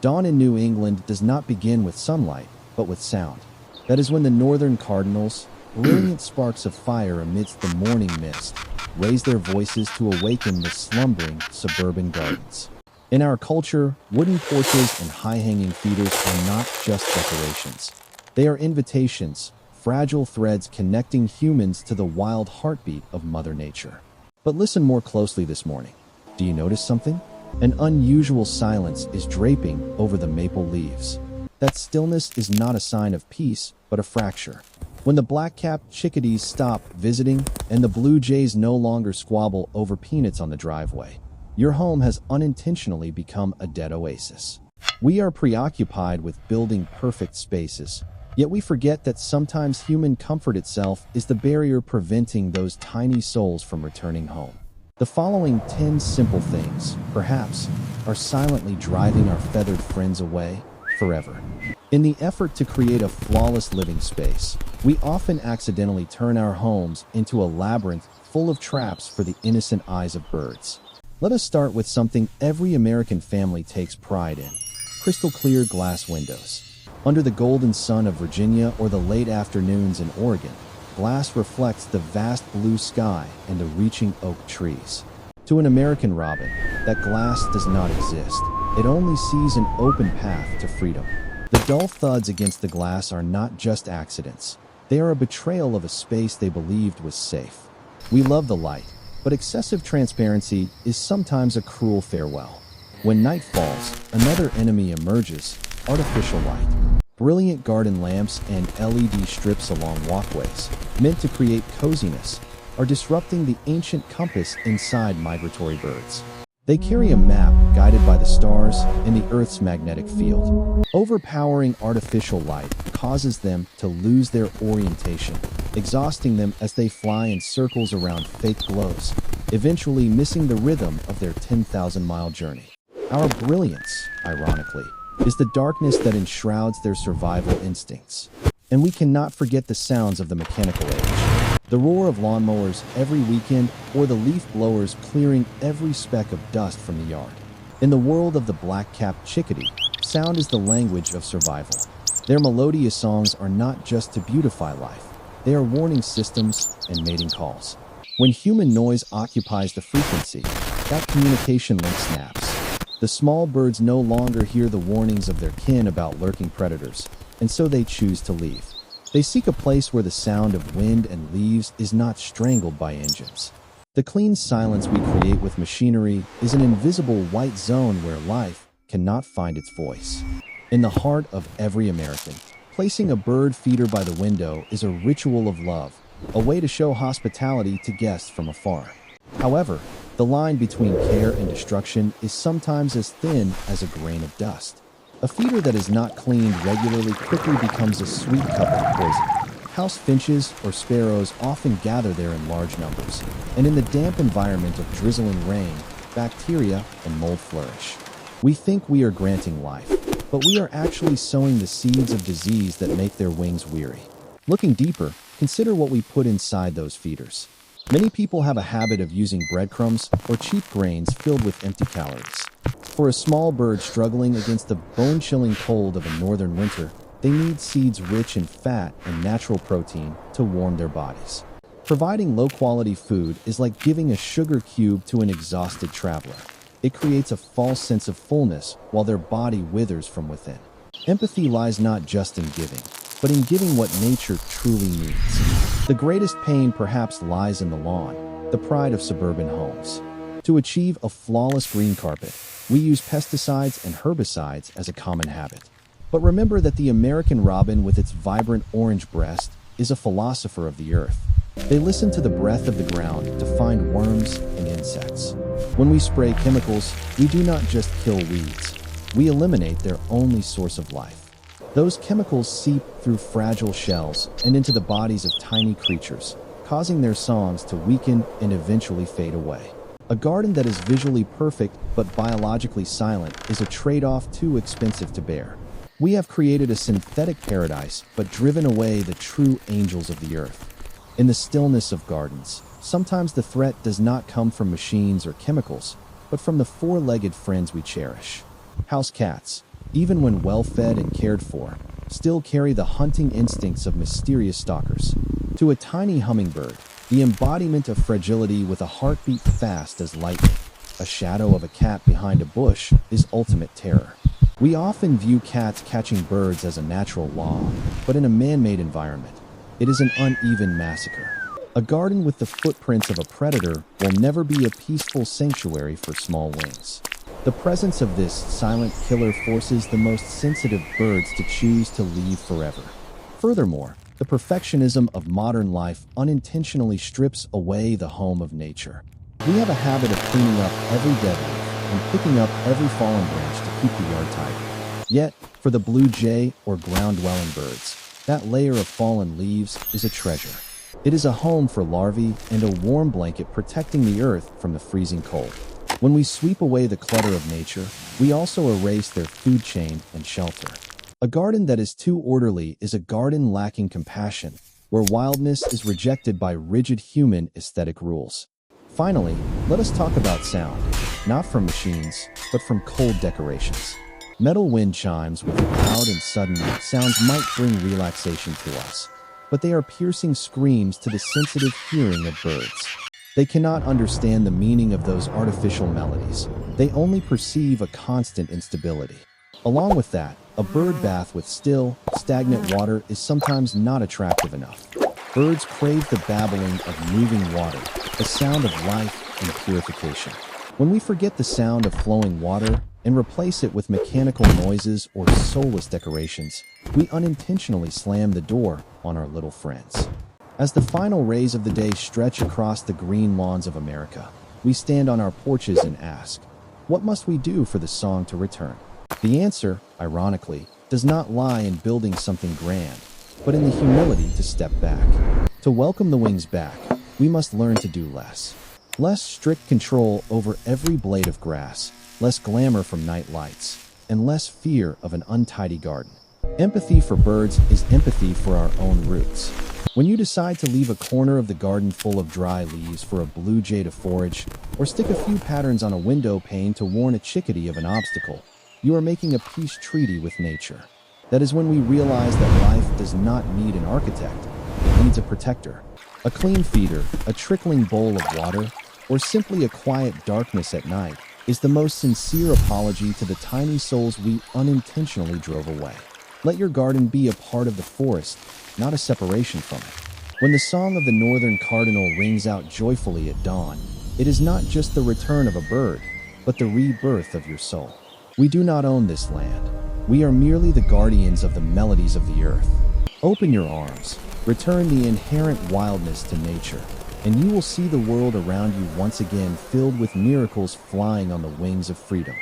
Dawn in New England does not begin with sunlight, but with sound. That is when the northern cardinals, brilliant sparks of fire amidst the morning mist, raise their voices to awaken the slumbering suburban gardens. In our culture, wooden porches and high-hanging feeders are not just decorations. They are invitations, fragile threads connecting humans to the wild heartbeat of Mother Nature. But listen more closely this morning. Do you notice something? An unusual silence is draping over the maple leaves. That stillness is not a sign of peace, but a fracture. When the black-capped chickadees stop visiting and the blue jays no longer squabble over peanuts on the driveway, your home has unintentionally become a dead oasis. We are preoccupied with building perfect spaces, yet we forget that sometimes human comfort itself is the barrier preventing those tiny souls from returning home. The following 10 simple things, perhaps, are silently driving our feathered friends away forever. In the effort to create a flawless living space, we often accidentally turn our homes into a labyrinth full of traps for the innocent eyes of birds. Let us start with something every American family takes pride in: crystal clear glass windows. Under the golden sun of Virginia or the late afternoons in Oregon, glass reflects the vast blue sky and the reaching oak trees. To an American robin, that glass does not exist. It only sees an open path to freedom. The dull thuds against the glass are not just accidents. They are a betrayal of a space they believed was safe. We love the light, but excessive transparency is sometimes a cruel farewell. When night falls, another enemy emerges: artificial light. Brilliant garden lamps and LED strips along walkways, meant to create coziness, are disrupting the ancient compass inside migratory birds. They carry a map guided by the stars and the Earth's magnetic field. Overpowering artificial light causes them to lose their orientation, exhausting them as they fly in circles around fake glows, eventually missing the rhythm of their 10,000-mile journey. Our brilliance, ironically, is the darkness that enshrouds their survival instincts. And we cannot forget the sounds of the mechanical age. The roar of lawnmowers every weekend, or the leaf blowers clearing every speck of dust from the yard. In the world of the black-capped chickadee, sound is the language of survival. Their melodious songs are not just to beautify life. They are warning systems and mating calls. When human noise occupies the frequency, that communication link snaps. The small birds no longer hear the warnings of their kin about lurking predators, and so they choose to leave. They seek a place where the sound of wind and leaves is not strangled by engines. The clean silence we create with machinery is an invisible white zone where life cannot find its voice. In the heart of every American, placing a bird feeder by the window is a ritual of love, a way to show hospitality to guests from afar. However, the line between care and destruction is sometimes as thin as a grain of dust. A feeder that is not cleaned regularly quickly becomes a sweet cup of poison. House finches or sparrows often gather there in large numbers, and in the damp environment of drizzling rain, bacteria and mold flourish. We think we are granting life, but we are actually sowing the seeds of disease that make their wings weary. Looking deeper, consider what we put inside those feeders. Many people have a habit of using breadcrumbs or cheap grains filled with empty calories. For a small bird struggling against the bone-chilling cold of a northern winter, they need seeds rich in fat and natural protein to warm their bodies. Providing low-quality food is like giving a sugar cube to an exhausted traveler. It creates a false sense of fullness while their body withers from within. Empathy lies not just in giving, but in giving what nature truly needs. The greatest pain perhaps lies in the lawn, the pride of suburban homes. To achieve a flawless green carpet, we use pesticides and herbicides as a common habit. But remember that the American robin with its vibrant orange breast is a philosopher of the earth. They listen to the breath of the ground to find worms and insects. When we spray chemicals, we do not just kill weeds. We eliminate their only source of life. Those chemicals seep through fragile shells and into the bodies of tiny creatures, causing their songs to weaken and eventually fade away. A garden that is visually perfect but biologically silent is a trade-off too expensive to bear. We have created a synthetic paradise but driven away the true angels of the earth. In the stillness of gardens, sometimes the threat does not come from machines or chemicals, but from the four-legged friends we cherish. House cats, even when well-fed and cared for, still carry the hunting instincts of mysterious stalkers. To a tiny hummingbird, the embodiment of fragility with a heartbeat fast as lightning, a shadow of a cat behind a bush is ultimate terror. We often view cats catching birds as a natural law, but in a man-made environment, it is an uneven massacre. A garden with the footprints of a predator will never be a peaceful sanctuary for small wings. The presence of this silent killer forces the most sensitive birds to choose to leave forever. Furthermore, the perfectionism of modern life unintentionally strips away the home of nature. We have a habit of cleaning up every dead leaf and picking up every fallen branch to keep the yard tidy. Yet, for the blue jay or ground-dwelling birds, that layer of fallen leaves is a treasure. It is a home for larvae and a warm blanket protecting the earth from the freezing cold. When we sweep away the clutter of nature, we also erase their food chain and shelter. A garden that is too orderly is a garden lacking compassion, where wildness is rejected by rigid human aesthetic rules. Finally, let us talk about sound, not from machines, but from cold decorations. Metal wind chimes with loud and sudden sounds might bring relaxation to us, but they are piercing screams to the sensitive hearing of birds. They cannot understand the meaning of those artificial melodies. They only perceive a constant instability. Along with that, a bird bath with still, stagnant water is sometimes not attractive enough. Birds crave the babbling of moving water, the sound of life and purification. When we forget the sound of flowing water and replace it with mechanical noises or soulless decorations, we unintentionally slam the door on our little friends. As the final rays of the day stretch across the green lawns of America, we stand on our porches and ask, what must we do for the song to return? The answer, ironically, does not lie in building something grand, but in the humility to step back. To welcome the wings back, we must learn to do less. Less strict control over every blade of grass, less glamour from night lights, and less fear of an untidy garden. Empathy for birds is empathy for our own roots. When you decide to leave a corner of the garden full of dry leaves for a blue jay to forage, or stick a few patterns on a window pane to warn a chickadee of an obstacle, you are making a peace treaty with nature. That is when we realize that life does not need an architect, it needs a protector. A clean feeder, a trickling bowl of water, or simply a quiet darkness at night is the most sincere apology to the tiny souls we unintentionally drove away. Let your garden be a part of the forest, not a separation from it. When the song of the northern cardinal rings out joyfully at dawn, it is not just the return of a bird, but the rebirth of your soul. We do not own this land. We are merely the guardians of the melodies of the earth. Open your arms, return the inherent wildness to nature, and you will see the world around you once again filled with miracles flying on the wings of freedom.